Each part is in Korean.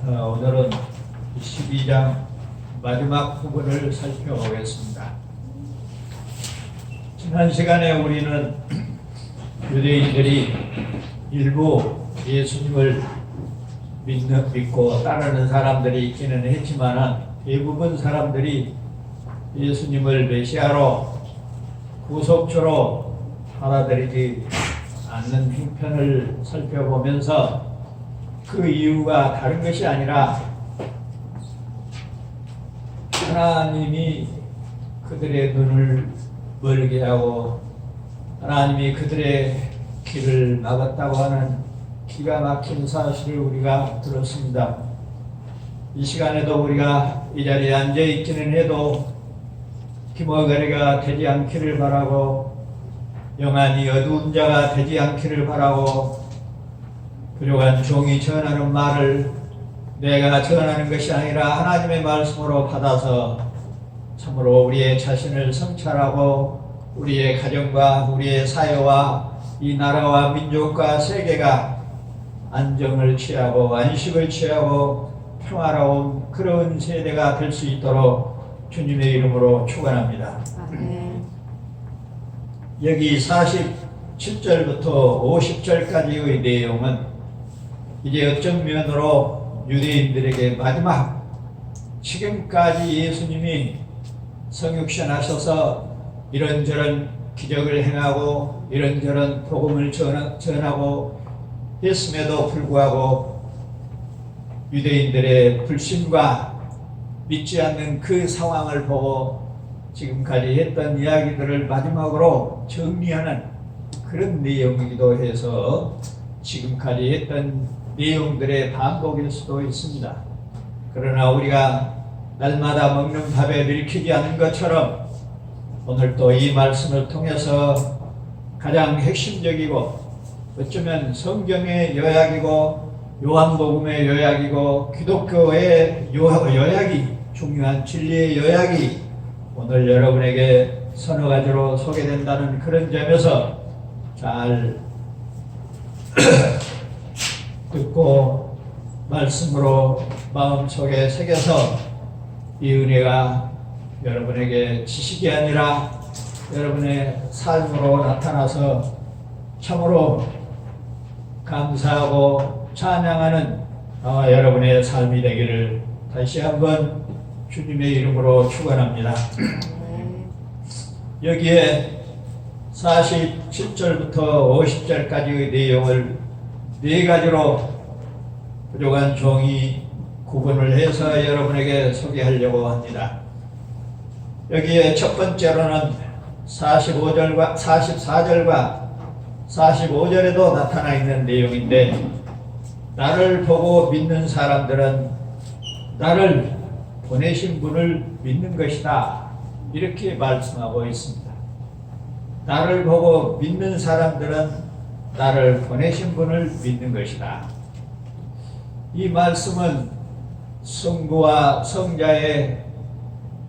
오늘은 12장 마지막 부분을 살펴보겠습니다. 지난 시간에 우리는 유대인들이 일부 예수님을 믿고 따르는 사람들이 있기는 했지만 대부분 사람들이 예수님을 메시아로 구속주로 받아들이지 않는 형편을 살펴보면서 그 이유가 다른 것이 아니라 하나님이 그들의 눈을 멀게 하고 하나님이 그들의 길을 막았다고 하는 기가 막힌 사실을 우리가 들었습니다. 이 시간에도 우리가 이 자리에 앉아 있기는 해도 기머거리가 되지 않기를 바라고 영안이 어두운 자가 되지 않기를 바라고 부족한 종이 전하는 말을 내가 전하는 것이 아니라 하나님의 말씀으로 받아서 참으로 우리의 자신을 성찰하고 우리의 가정과 우리의 사회와 이 나라와 민족과 세계가 안정을 취하고 안식을 취하고 평화로운 그런 세대가 될 수 있도록 주님의 이름으로 축원합니다. 여기 47절부터 50절까지의 내용은 이제 어떤 면으로 유대인들에게 마지막 지금까지 예수님이 성육신하셔서 이런저런 기적을 행하고 이런저런 복음을 전하고 했음에도 불구하고 유대인들의 불신과 믿지 않는 그 상황을 보고 지금까지 했던 이야기들을 마지막으로 정리하는 그런 내용이기도 해서 지금까지 했던 내용들의 반복일 수도 있습니다. 그러나 우리가 날마다 먹는 밥에 밀키지 않는 것처럼 오늘 또 이 말씀을 통해서 가장 핵심적이고 어쩌면 성경의 요약이고 요한복음의 요약이고 기독교의 요약이 중요한 진리의 요약이 오늘 여러분에게 서너 가지로 소개된다는 그런 점에서 잘 듣고 말씀으로 마음속에 새겨서 이 은혜가 여러분에게 지식이 아니라 여러분의 삶으로 나타나서 참으로 감사하고 찬양하는 여러분의 삶이 되기를 다시 한번 주님의 이름으로 축원합니다. 여기에 47절부터 50절까지의 내용을 네 가지로 부족한 종이 구분을 해서 여러분에게 소개하려고 합니다. 여기에 첫 번째로는 44절과 45절에도 나타나 있는 내용인데 나를 보고 믿는 사람들은 나를 보내신 분을 믿는 것이다. 이렇게 말씀하고 있습니다. 나를 보고 믿는 사람들은 나를 보내신 분을 믿는 것이다. 이 말씀은 성부와 성자의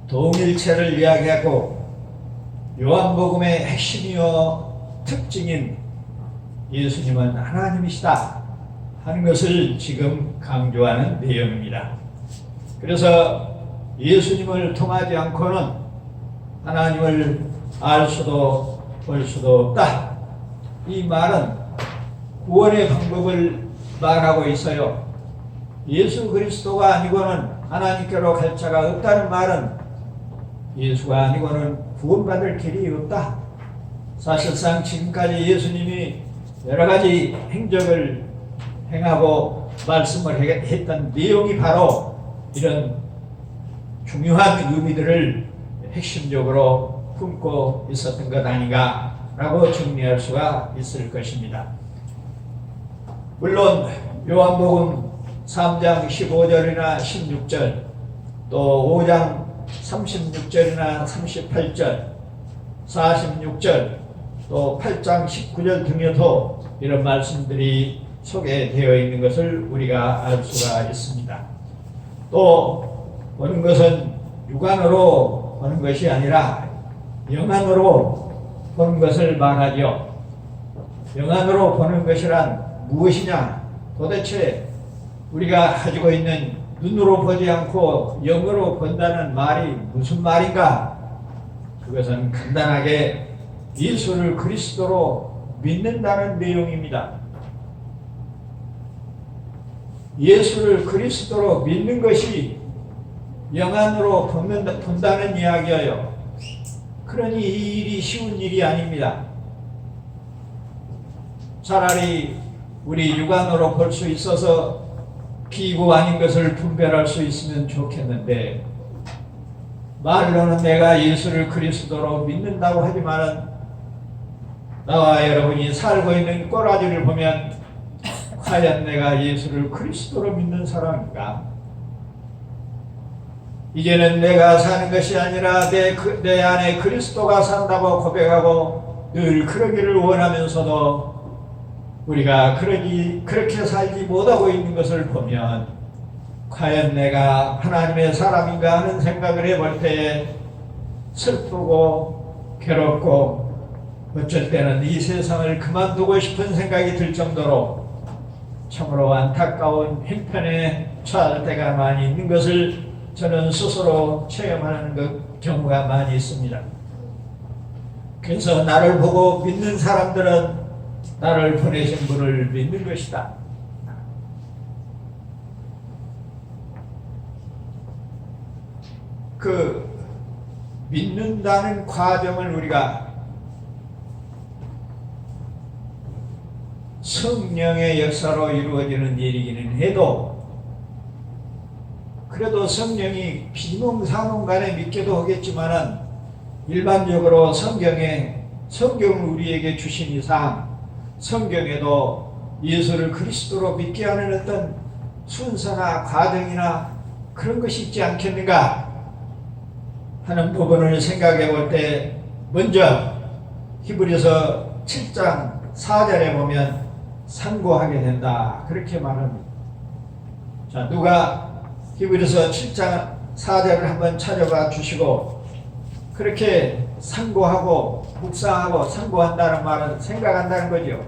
동일체를 이야기하고 요한복음의 핵심이요 특징인 예수님은 하나님이시다 하는 것을 지금 강조하는 내용입니다. 그래서 예수님을 통하지 않고는 하나님을 알 수도 볼 수도 없다. 이 말은 구원의 방법을 말하고 있어요. 예수 그리스도가 아니고는 하나님께로 갈 자가 없다는 말은 예수가 아니고는 구원받을 길이 없다. 사실상 지금까지 예수님이 여러 가지 행적을 행하고 말씀을 했던 내용이 바로 이런 중요한 의미들을 핵심적으로 품고 있었던 것 아닌가 라고 정리할 수가 있을 것입니다. 물론 요한복음 3장 15절이나 16절 또 5장 36절이나 38절 46절 또 8장 19절 등에도 이런 말씀들이 소개되어 있는 것을 우리가 알 수가 있습니다. 또 보는 것은 육안으로 보는 것이 아니라 영안으로 보는 것을 말하죠. 영안으로 보는 것이란 무엇이냐? 도대체 우리가 가지고 있는 눈으로 보지 않고 영으로 본다는 말이 무슨 말인가? 그것은 간단하게 예수를 그리스도로 믿는다는 내용입니다. 예수를 그리스도로 믿는 것이 영안으로 본다는 이야기예요. 그러니 이 일이 쉬운 일이 아닙니다. 차라리 우리 육안으로 볼 수 있어서 비고 아닌 것을 분별할 수 있으면 좋겠는데, 말로는 내가 예수를 그리스도로 믿는다고 하지만은 나와 여러분이 살고 있는 꼬라지를 보면 과연 내가 예수를 그리스도로 믿는 사람인가? 이제는 내가 사는 것이 아니라 내 안에 그리스도가 산다고 고백하고 늘 그러기를 원하면서도 우리가 그렇게 살지 못하고 있는 것을 보면 과연 내가 하나님의 사람인가 하는 생각을 해볼 때에 슬프고 괴롭고 어쩔 때는 이 세상을 그만두고 싶은 생각이 들 정도로 참으로 안타까운 형편에 처할 때가 많이 있는 것을 저는 스스로 체험하는 경우가 많이 있습니다. 그래서 나를 보고 믿는 사람들은 나를 보내신 분을 믿는 것이다. 그 믿는다는 과정을 우리가 성령의 역사로 이루어지는 일이기는 해도, 그래도 성령이 비몽사몽간에 믿게도 하겠지만은 일반적으로 성경을 우리에게 주신 이상 성경에도 예수를 그리스도로 믿게 하는 어떤 순서나 과정이나 그런 것이 있지 않겠는가 하는 부분을 생각해 볼 때, 먼저 히브리서 7장 4절에 보면 상고하게 된다, 그렇게 말합니다. 자, 누가 히브리서 7장 4절을 한번 찾아봐 주시고, 그렇게 상고하고 묵상하고 상고한다는 말은 생각한다는 거죠.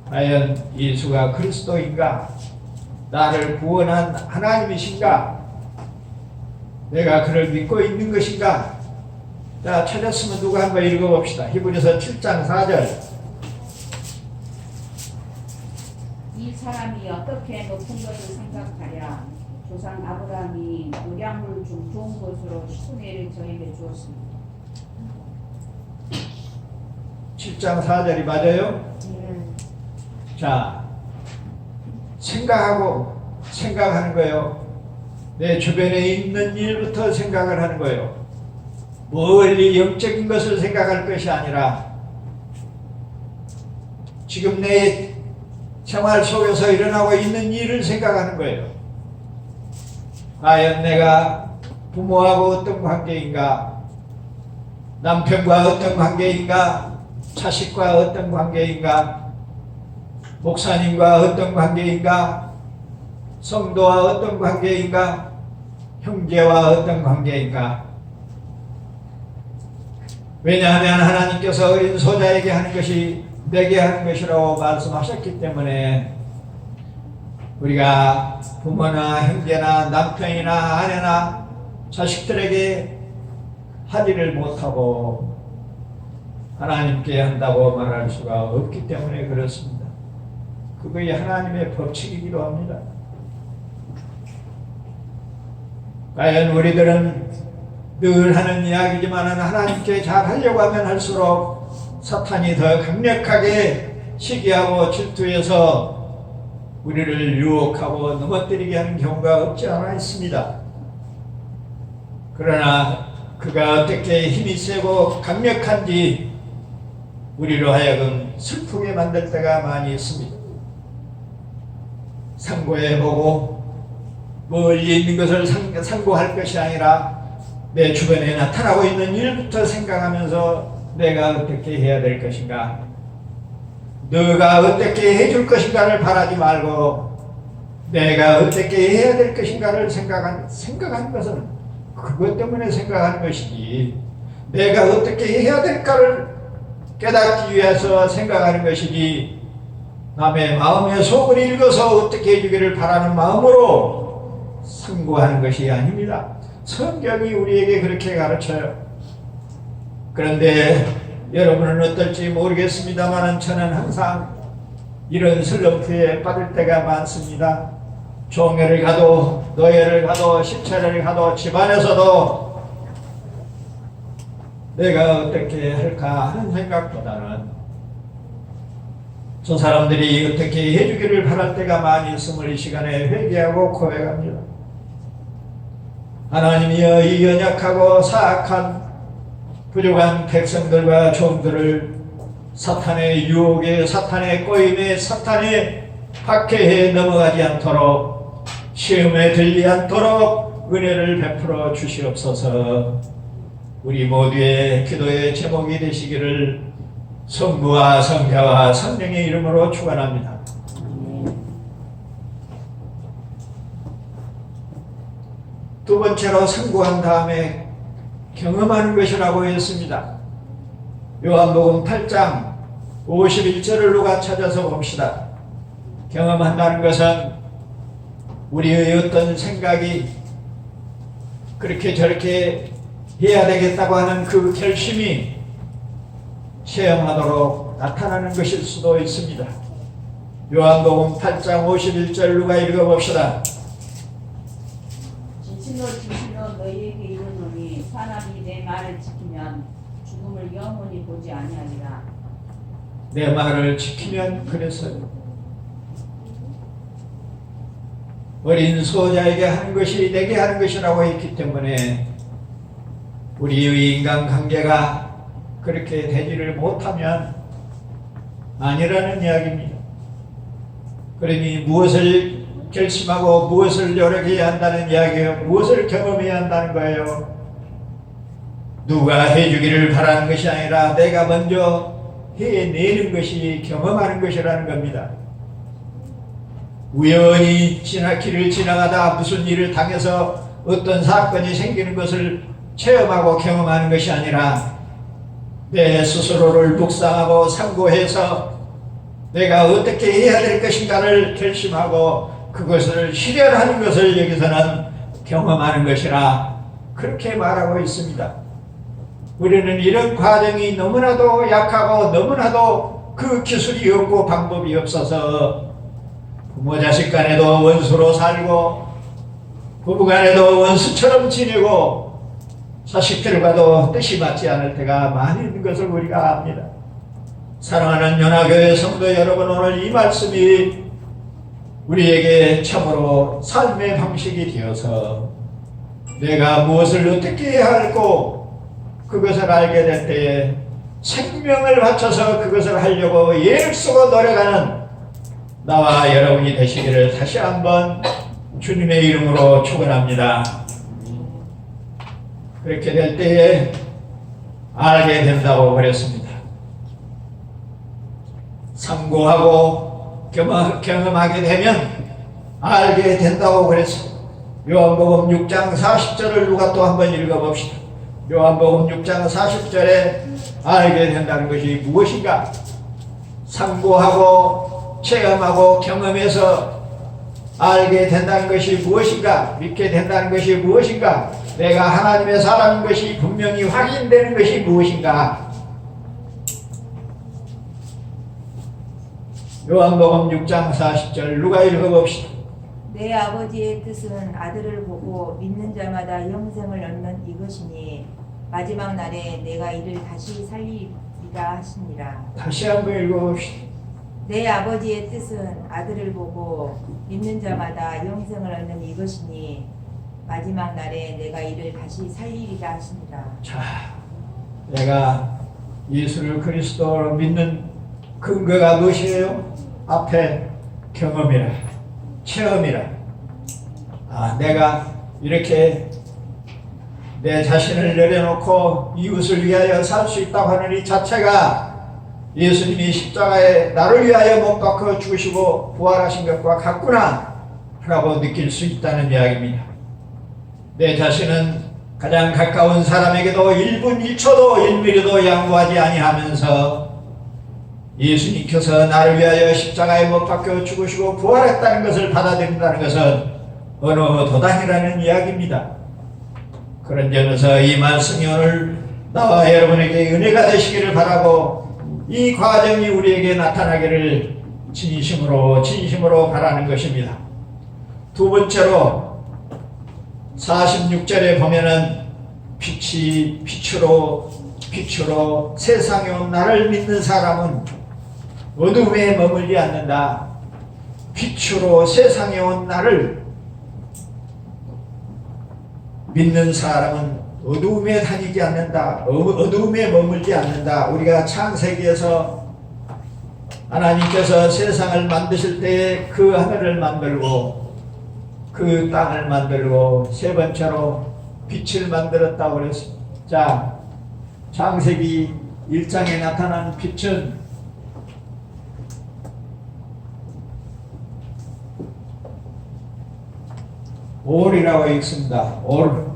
과연 예수가 그리스도인가? 나를 구원한 하나님이신가? 내가 그를 믿고 있는 것인가? 자, 찾았으면 누가 한번 읽어봅시다. 히브리서 7장 4절. 이 사람이 어떻게 높은 것을 생각하랴? 조상 아브라함이 노량물 중 좋은 것으로 10분의 1을 저에게 주었습니다. 7장 4절이 맞아요? 자, 생각하는 거예요. 내 주변에 있는 일부터 생각을 하는 거예요. 멀리 영적인 것을 생각할 것이 아니라 지금 내 생활 속에서 일어나고 있는 일을 생각하는 거예요. 과연 내가 부모하고 어떤 관계인가? 남편과 어떤 관계인가? 자식과 어떤 관계인가? 목사님과 어떤 관계인가? 성도와 어떤 관계인가? 형제와 어떤 관계인가? 왜냐하면 하나님께서 어린 소자에게 하는 것이 내게 하는 것이라고 말씀하셨기 때문에 우리가 부모나 형제나 남편이나 아내나 자식들에게 하지를 못하고 하나님께 한다고 말할 수가 없기 때문에 그렇습니다. 그것이 하나님의 법칙이기도 합니다. 과연 우리들은 늘 하는 이야기지만 하나님께 잘 하려고 하면 할수록 사탄이 더 강력하게 시기하고 질투해서 우리를 유혹하고 넘어뜨리게 하는 경우가 없지 않아 있습니다. 그러나 그가 어떻게 힘이 세고 강력한지 우리로 하여금 슬프게 만들 때가 많이 있습니다. 상고해보고 멀리 있는 것을 상고할 것이 아니라 내 주변에 나타나고 있는 일부터 생각하면서 내가 어떻게 해야 될 것인가, 너가 어떻게 해줄 것인가를 바라지 말고 내가 어떻게 해야 될 것인가를 생각하는 것은 그것 때문에 생각하는 것이지, 내가 어떻게 해야 될까를 깨닫기 위해서 생각하는 것이지, 남의 마음의 속을 읽어서 어떻게 해주기를 바라는 마음으로 상고하는 것이 아닙니다. 성경이 우리에게 그렇게 가르쳐요. 그런데 여러분은 어떨지 모르겠습니다만 저는 항상 이런 슬럼프에 빠질 때가 많습니다. 종회를 가도 노예를 가도 십체를 가도 집안에서도 내가 어떻게 할까 하는 생각보다는 저 사람들이 어떻게 해주기를 바랄 때가 많이 있음을 이 시간에 회개하고 고백합니다. 하나님이여, 이 연약하고 사악한 부족한 백성들과 종들을 사탄의 유혹에, 사탄의 꼬임에, 사탄의 박해에 넘어가지 않도록, 시험에 들지 않도록 은혜를 베풀어 주시옵소서. 우리 모두의 기도의 제목이 되시기를 성부와 성자와 성령의 이름으로 축원합니다. 두 번째로 상고한 다음에 경험하는 것이라고 했습니다. 요한복음 8장 51절을 누가 찾아서 봅시다. 경험한다는 것은 우리의 어떤 생각이 그렇게 저렇게 해야 되겠다고 하는 그 결심이 체험하도록 나타나는 것일 수도 있습니다. 요한복음 8장 51절 누가 읽어봅시다. 진실로 너희에게 이르노니 사람이 내 말을 지키면 죽음을 영원히 보지 아니하리라. 내 말을 지키면 그랬어요. 어린 소자에게 하는 것이 내게 하는 것이라고 했기 때문에 우리의 인간관계가 그렇게 되지를 못하면 아니라는 이야기입니다. 그러니 무엇을 결심하고 무엇을 노력해야 한다는 이야기예요. 무엇을 경험해야 한다는 거예요. 누가 해주기를 바라는 것이 아니라 내가 먼저 해내는 것이 경험하는 것이라는 겁니다. 우연히 길을 지나가다 무슨 일을 당해서 어떤 사건이 생기는 것을 체험하고 경험하는 것이 아니라 내 스스로를 묵상하고 상고해서 내가 어떻게 해야 될 것인가를 결심하고 그것을 실현하는 것을 여기서는 경험하는 것이라 그렇게 말하고 있습니다. 우리는 이런 과정이 너무나도 약하고 너무나도 그 기술이 없고 방법이 없어서 부모 자식 간에도 원수로 살고 부부 간에도 원수처럼 지내고 자식들과도 뜻이 맞지 않을 때가 많이 있는 것을 우리가 압니다. 사랑하는 연합교회 성도 여러분, 오늘 이 말씀이 우리에게 참으로 삶의 방식이 되어서 내가 무엇을 어떻게 해야 할고 그것을 알게 될 때에 생명을 바쳐서 그것을 하려고 애를 쓰고 노력하는 나와 여러분이 되시기를 다시 한번 주님의 이름으로 축원합니다. 그렇게 될 때에 알게 된다고 그랬습니다. 상고하고 경험하게 되면 알게 된다고 그랬습니다. 요한복음 6장 40절을 누가 또 한번 읽어봅시다. 요한복음 6장 40절에 알게 된다는 것이 무엇인가? 상고하고 체험하고 경험해서 알게 된다는 것이 무엇인가? 믿게 된다는 것이 무엇인가? 내가 하나님의 사람인 것이 분명히 확인되는 것이 무엇인가? 요한복음 6장 40절 누가 읽어봅시다. 내 아버지의 뜻은 아들을 보고 믿는 자마다 영생을 얻는 이것이니 마지막 날에 내가 이를 다시 살리리라 하시니라. 다시 한번 읽어봅시다. 내 아버지의 뜻은 아들을 보고 믿는 자마다 영생을 얻는 이것이니 마지막 날에 내가 이를 다시 살리리라 하시니라. 자, 내가 예수를 그리스도로 믿는 근거가 무엇이에요? 앞에 경험이라, 체험이라. 내가 이렇게 내 자신을 내려놓고 이웃을 위하여 살 수 있다고 하는 이 자체가 예수님이 십자가에 나를 위하여 못 박혀 죽으시고 부활하신 것과 같구나 라고 느낄 수 있다는 이야기입니다. 내 자신은 가장 가까운 사람에게도 1분 1초도 1mm도 양보하지 아니하면서 예수님께서 나를 위하여 십자가에 못 박혀 죽으시고 부활했다는 것을 받아들인다는 것은 어느 도단이라는 이야기입니다. 그런 점에서 이 말씀이 오늘 나와 여러분에게 은혜가 되시기를 바라고 이 과정이 우리에게 나타나기를 진심으로 바라는 것입니다. 두 번째로 46절에 보면은 빛으로 세상에 온 나를 믿는 사람은 어둠에 머물지 않는다. 빛으로 세상에 온 나를 믿는 사람은 어두움에 다니지 않는다. 어두움에 머물지 않는다. 우리가 창세기에서 하나님께서 세상을 만드실 때에 그 하늘을 만들고 그 땅을 만들고 세 번째로 빛을 만들었다고 그랬습니다. 자, 창세기 1장에 나타난 빛은 올이라고 읽습니다. 올.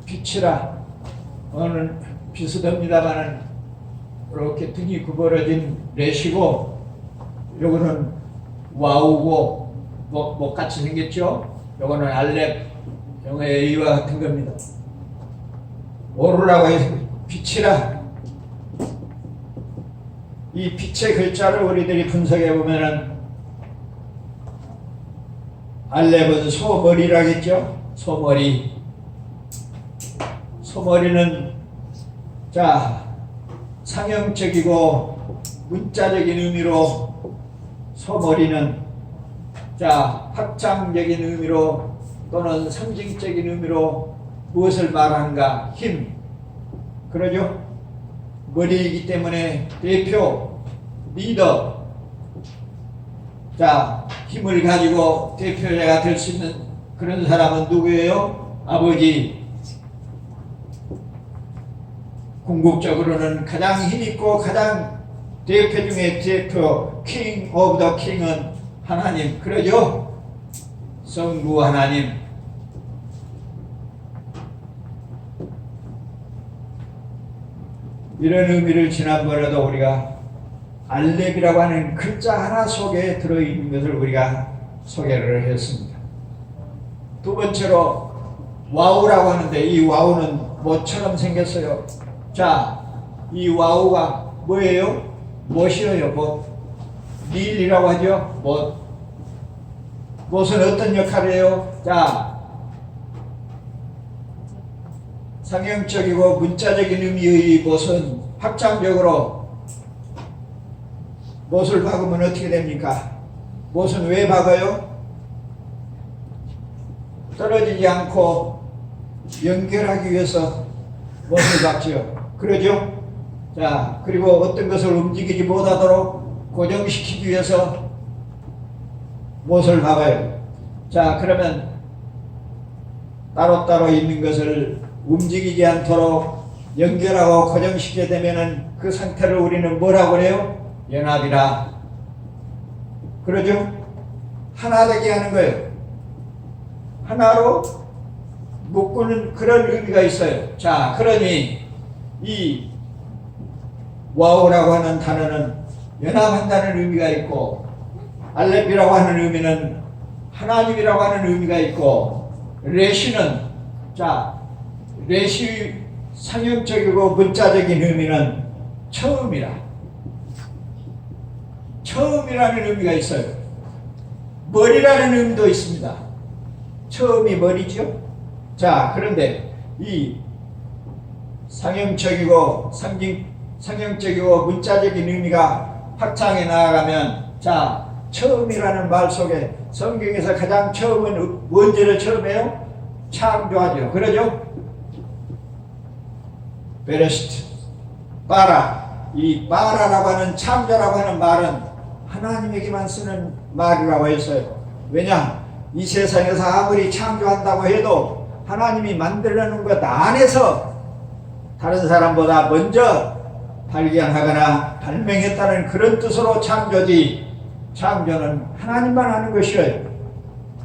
빛이라. 오늘 비슷합니다만은 이렇게 등이 구부러진 레시고 요거는 와우고 목같이 생겼죠? 요거는 알렙 영어의 A와 같은 겁니다. 오르라고 해서 빛이라. 이 빛의 글자를 우리들이 분석해 보면은 알렙은 소머리라겠죠? 소머리는 자 상형적이고 문자적인 의미로 소머리는 자 확장적인 의미로 또는 상징적인 의미로 무엇을 말하는가? 힘. 그러죠? 머리이기 때문에 대표, 리더. 자, 힘을 가지고 대표자가 될 수 있는 그런 사람은 누구예요? 아버지. 궁극적으로는 가장 힘있고 가장 대표 중에 대표, 킹 오브 더 킹은 하나님. 그러죠? 성부 하나님. 이런 의미를 지난번에도 우리가 알렙이라고 하는 글자 하나 속에 들어있는 것을 우리가 소개를 했습니다. 두 번째로 와우라고 하는데 이 와우는 뭐처럼 생겼어요? 자, 이 와우가 뭐예요? 못이에요. 못. 릴이라고 하죠. 못. 못은 어떤 역할을 해요? 자, 상형적이고 문자적인 의미의 못은 확장적으로 못을 박으면 어떻게 됩니까? 못은 왜 박아요? 떨어지지 않고 연결하기 위해서 못을 박지요. 그러죠? 자, 그리고 어떤 것을 움직이지 못하도록 고정시키기 위해서 못을 박아요. 자, 그러면 따로따로 있는 것을 움직이지 않도록 연결하고 고정시키게 되면은 그 상태를 우리는 뭐라고 그래요? 연합이라. 그러죠? 하나 되게 하는 거예요. 하나로 묶는 그런 의미가 있어요. 자, 그러니 이 와우라고 하는 단어는 연합한다는 의미가 있고 알렙이라고 하는 의미는 하나님이라고 하는 의미가 있고 레시는 자 레시 상형적이고 문자적인 의미는 처음이라는 의미가 있어요. 머리라는 의미도 있습니다. 처음이 머리죠. 자, 그런데 이 상형적이고 상형적이고 문자적인 의미가 확장해 나아가면 자, 처음이라는 말 속에 성경에서 가장 처음은 언제를 처음 해요? 창조하죠. 그러죠? 베레시트, 바라. 이 바라라고 하는 창조라고 하는 말은 하나님에게만 쓰는 말이라고 했어요. 왜냐? 이 세상에서 아무리 창조한다고 해도 하나님이 만들어놓은 것 안에서 다른 사람보다 먼저 발견하거나 발명했다는 그런 뜻으로 창조지 창조는 하나님만 하는 것이에요.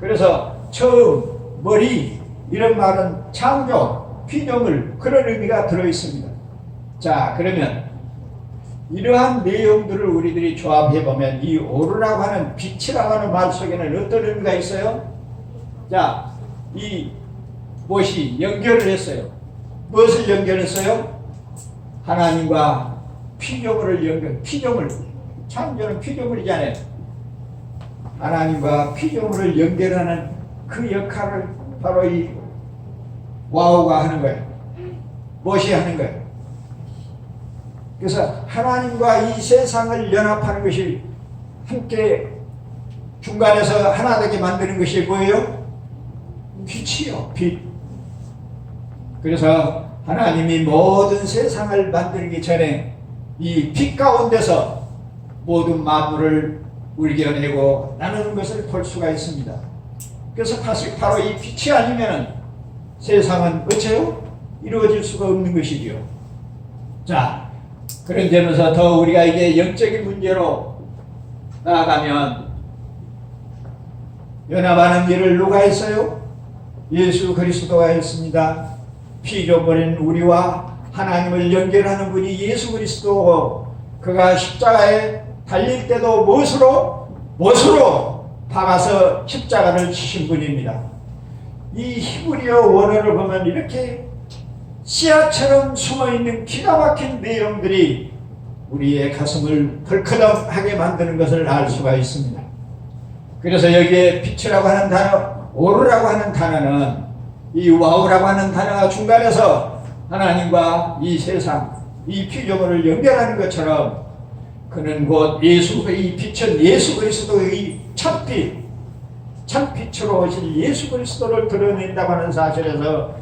그래서 처음, 머리 이런 말은 창조, 피조물 그런 의미가 들어있습니다. 자, 그러면 이러한 내용들을 우리들이 조합해 보면 이 오르라고 하는 빛이라고 하는 말 속에는 어떤 의미가 있어요? 자, 이 무엇이 연결을 했어요? 무엇을 연결했어요? 하나님과 피조물을 연결, 피조물, 창조는 피조물이잖아요. 하나님과 피조물을 연결하는 그 역할을 바로 이 와우가 하는 거예요. 무엇이 하는 거예요? 그래서 하나님과 이 세상을 연합하는 것이 함께 중간에서 하나 되게 만드는 것이 뭐예요? 빛이요, 빛. 그래서 하나님이 모든 세상을 만들기 전에 이 빛 가운데서 모든 만물을 우리겨내고 나누는 것을 볼 수가 있습니다. 그래서 바로 이 빛이 아니면 세상은 어째요? 이루어질 수가 없는 것이지요. 자, 그런 점에서 더 우리가 이제 영적인 문제로 나아가면 연합하는 일을 누가 했어요? 예수 그리스도가 했습니다. 피조물인 우리와 하나님을 연결하는 분이 예수 그리스도고, 그가 십자가에 달릴 때도 못으로 박아서 십자가를 치신 분입니다. 이 히브리어 원어를 보면 이렇게 씨앗처럼 숨어있는 기가 막힌 내용들이 우리의 가슴을 덜커덕하게 만드는 것을 알 수가 있습니다. 그래서 여기에 빛이라고 하는 단어, 오르라고 하는 단어는 이 와우라고 하는 단어가 중간에서 하나님과 이 세상, 이 피조물을 연결하는 것처럼 그는 곧 이 빛은 예수 그리스도의 참빛, 참빛으로 오신 예수 그리스도를 드러낸다고 하는 사실에서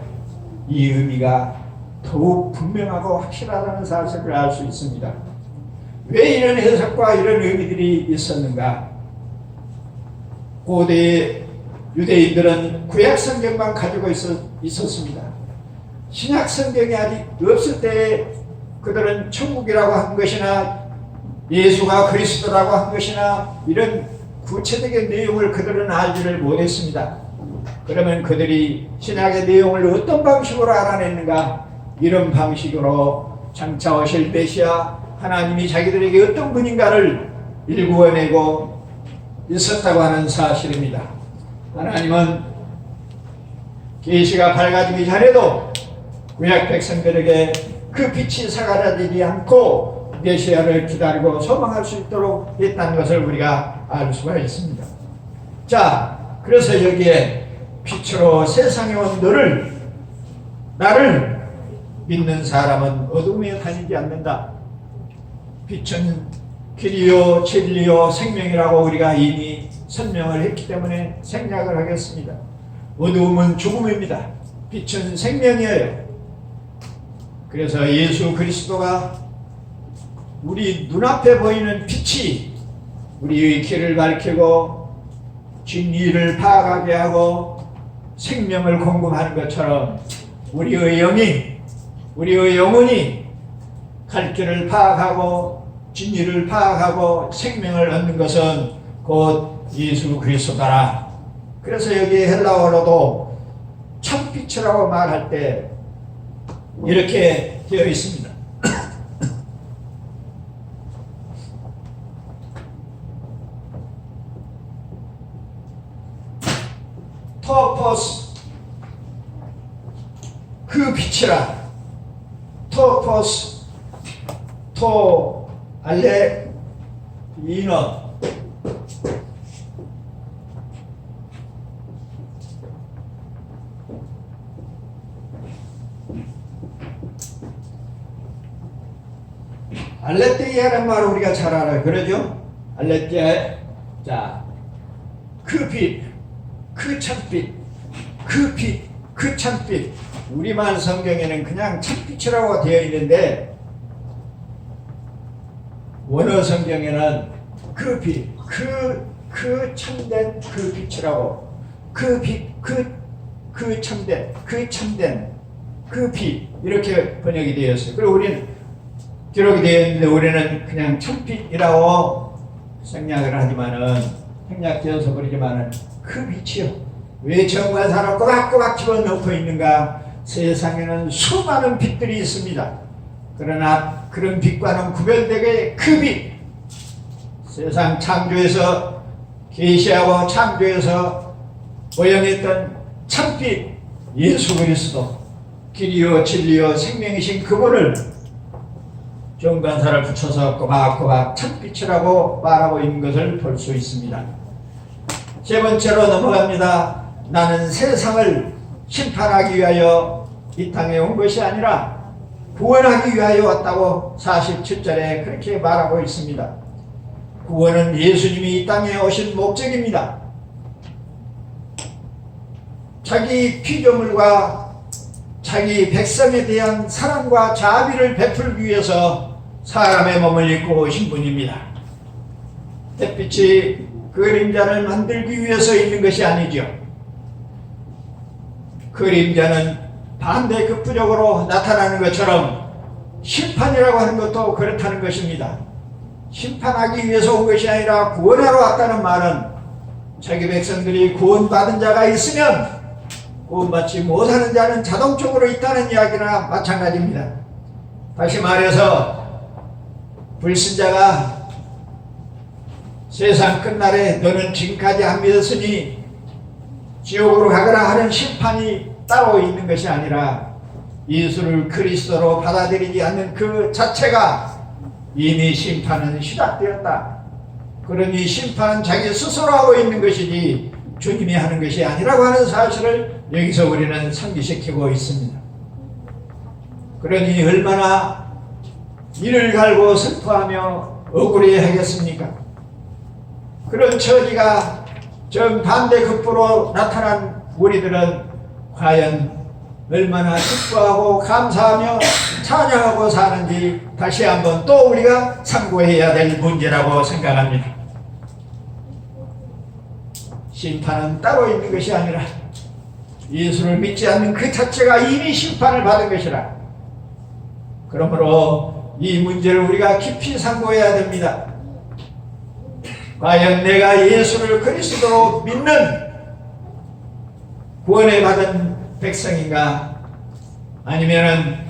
이 의미가 더욱 분명하고 확실하다는 사실을 알 수 있습니다. 왜 이런 해석과 이런 의미들이 있었는가? 고대 유대인들은 구약 성경만 가지고 있었습니다. 신약 성경이 아직 없을 때 그들은 천국이라고 한 것이나 예수가 그리스도라고 한 것이나 이런 구체적인 내용을 그들은 알지를 못했습니다. 그러면 그들이 신약의 내용을 어떤 방식으로 알아냈는가? 이런 방식으로 장차 오실 메시아 하나님이 자기들에게 어떤 분인가를 일구어내고 있었다고 하는 사실입니다. 하나님은 계시가 밝아지기 전에도 구약 백성들에게 그 빛이 사라지지 않고 메시아를 기다리고 소망할 수 있도록 했다는 것을 우리가 알 수가 있습니다. 자, 그래서 여기에 빛으로 세상에 온 나를 믿는 사람은 어둠에 다니지 않는다. 빛은 길이요 진리요 생명이라고 우리가 이미 설명을 했기 때문에 생략을 하겠습니다. 어두움은 죽음입니다. 빛은 생명이에요. 그래서 예수 그리스도가 우리 눈앞에 보이는 빛이 우리의 길을 밝히고 진리를 파악하게 하고 생명을 공급하는 것처럼 우리의 영혼이 갈 길을 파악하고 진리를 파악하고 생명을 얻는 것은 곧 예수 그리스도다. 그래서 여기 헬라어로도 참빛이라고 말할 때 이렇게 되어 있습니다. 토포스, 그 빛이라. 토포스, 토 알레 이너, 알레테이아라는 말을 우리가 잘 알아요. 그러죠? 알레테이아. 자, 그 빛, 그 참빛, 그 빛, 그 참빛. 우리말 성경에는 그냥 참빛이라고 되어 있는데 원어 성경에는 그 빛, 그 참된 그 빛이라고, 그 빛, 그 참된 그 빛, 이렇게 번역이 되었어요. 그리고 우리는 기록이 되어 있는데 우리는 그냥 참빛이라고 생략되어서 버리지만은 그 빛이요. 왜 정과 사람 꼬박꼬박 집어넣고 있는가? 세상에는 수많은 빛들이 있습니다. 그러나 그런 빛과는 구별되게 그 빛, 세상 창조에서 계시하고 창조에서 모형했던 참빛 예수 그리스도, 길이요 진리요 생명이신 그분을 정관사를 붙여서 꼬박꼬박 참빛이라고 말하고 있는 것을 볼 수 있습니다. 세 번째로 넘어갑니다. 나는 세상을 심판하기 위하여 이 땅에 온 것이 아니라 구원하기 위하여 왔다고 47절에 그렇게 말하고 있습니다. 구원은 예수님이 이 땅에 오신 목적입니다. 자기 피조물과 자기 백성에 대한 사랑과 자비를 베풀기 위해서 사람의 몸을 입고 오신 분입니다. 햇빛이 그림자를 만들기 위해서 있는 것이 아니죠. 그림자는 반대급부적으로 나타나는 것처럼 심판이라고 하는 것도 그렇다는 것입니다. 심판하기 위해서 온 것이 아니라 구원하러 왔다는 말은 자기 백성들이 구원받은 자가 있으면 구원받지 못하는 자는 자동적으로 있다는 이야기나 마찬가지입니다. 다시 말해서 불신자가 세상 끝날에 너는 지금까지 안 믿었으니 지옥으로 가거나 하는 심판이 따로 있는 것이 아니라 예수를 그리스도로 받아들이지 않는 그 자체가 이미 심판은 시작되었다. 그러니 심판은 자기 스스로 하고 있는 것이지 주님이 하는 것이 아니라고 하는 사실을 여기서 우리는 상기시키고 있습니다. 그러니 얼마나 이를 갈고 슬퍼하며 억울해하겠습니까? 그런 처지가 정반대급부로 나타난 우리들은 과연 얼마나 기뻐하고 감사하며 찬양하고 사는지 다시 한번 또 우리가 참고해야 될 문제라고 생각합니다. 심판은 따로 있는 것이 아니라 예수를 믿지 않는 그 자체가 이미 심판을 받은 것이라. 그러므로 이 문제를 우리가 깊이 상고해야 됩니다. 과연 내가 예수를 그리스도로 믿는 구원을 받은 백성인가? 아니면은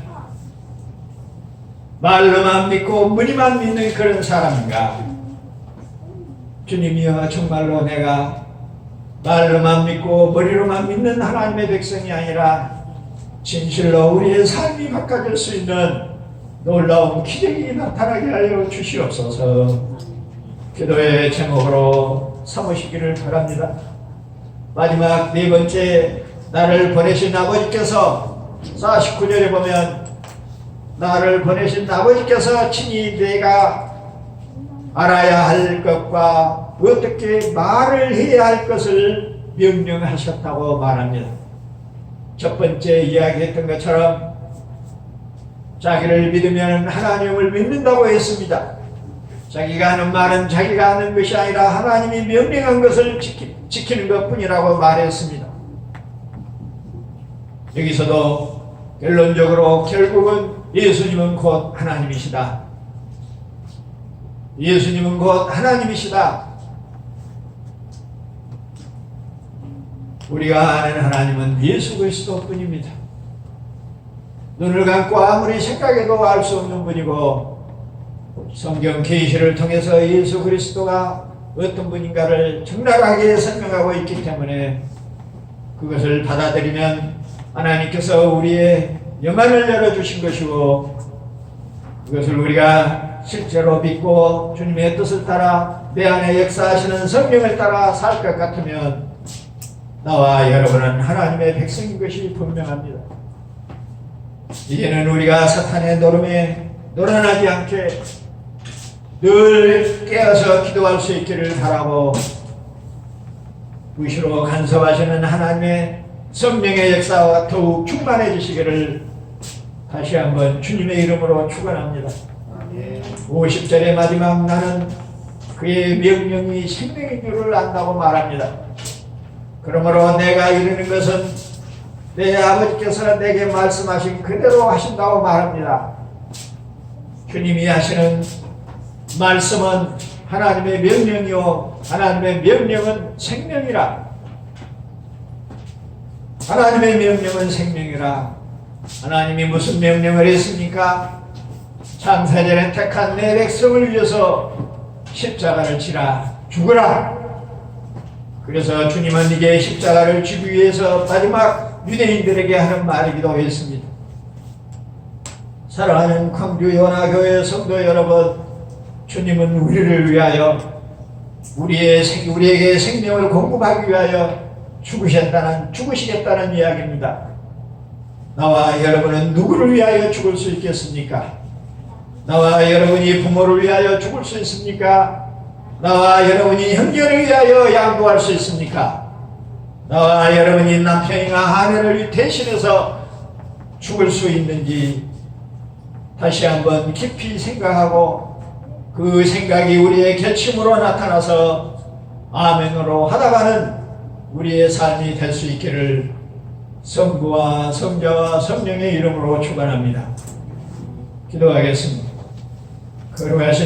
말로만 믿고 무리만 믿는 그런 사람인가? 주님이여, 정말로 내가 말로만 믿고 머리로만 믿는 하나님의 백성이 아니라 진실로 우리의 삶이 바꿔질 수 있는 놀라운 기적이 나타나게 하여 주시옵소서. 기도의 제목으로 삼으시기를 바랍니다. 마지막 네 번째, 나를 보내신 아버지께서 49절에 보면 나를 보내신 아버지께서 친히 내가 알아야 할 것과 어떻게 말을 해야 할 것을 명령하셨다고 말합니다. 첫 번째 이야기했던 것처럼 자기를 믿으면 하나님을 믿는다고 했습니다. 자기가 하는 말은 자기가 하는 것이 아니라 하나님이 명령한 것을 지키는 것뿐이라고 말했습니다. 여기서도 결론적으로 결국은 예수님은 곧 하나님이시다. 예수님은 곧 하나님이시다. 우리가 아는 하나님은 예수 그리스도뿐입니다. 눈을 감고 아무리 생각해도 알 수 없는 분이고, 성경 계시를 통해서 예수 그리스도가 어떤 분인가를 적나라하게 설명하고 있기 때문에 그것을 받아들이면 하나님께서 우리의 영안을 열어주신 것이고, 그것을 우리가 실제로 믿고 주님의 뜻을 따라 내 안에 역사하시는 성령을 따라 살 것 같으면 나와 여러분은 하나님의 백성인 것이 분명합니다. 이제는 우리가 사탄의 노름에 놀아나지 않게 늘 깨어서 기도할 수 있기를 바라고, 무시로 간섭하시는 하나님의 성령의 역사와 더욱 충만해지시기를 다시 한번 주님의 이름으로 축원합니다. 50절의 마지막, 나는 그의 명령이 생명인 줄을 안다고 말합니다. 그러므로 내가 이르는 것은 내 아버지께서 내게 말씀하신 그대로 하신다고 말합니다. 주님이 하시는 말씀은 하나님의 명령이요, 하나님의 명령은 생명이라. 하나님의 명령은 생명이라. 하나님이 무슨 명령을 했습니까? 창세전에 택한 내 백성을 위해서 십자가를 지라 죽으라. 그래서 주님은 이제 십자가를 지기 위해서 마지막 유대인들에게 하는 말이기도 했습니다. 사랑하는 광주 연화교회 성도 여러분, 주님은 우리를 위하여 우리에게 생명을 공급하기 위하여 죽으시겠다는 이야기입니다. 나와 여러분은 누구를 위하여 죽을 수 있겠습니까? 나와 여러분이 부모를 위하여 죽을 수 있습니까? 나와 여러분이 형제를 위하여 양보할 수 있습니까? 나와 여러분이 남편이나 아내를 대신해서 죽을 수 있는지 다시 한번 깊이 생각하고 그 생각이 우리의 결심으로 나타나서 아멘으로 하다가는 우리의 삶이 될 수 있기를 성부와 성자와 성령의 이름으로 축원합니다. 기도하겠습니다. 거룩하신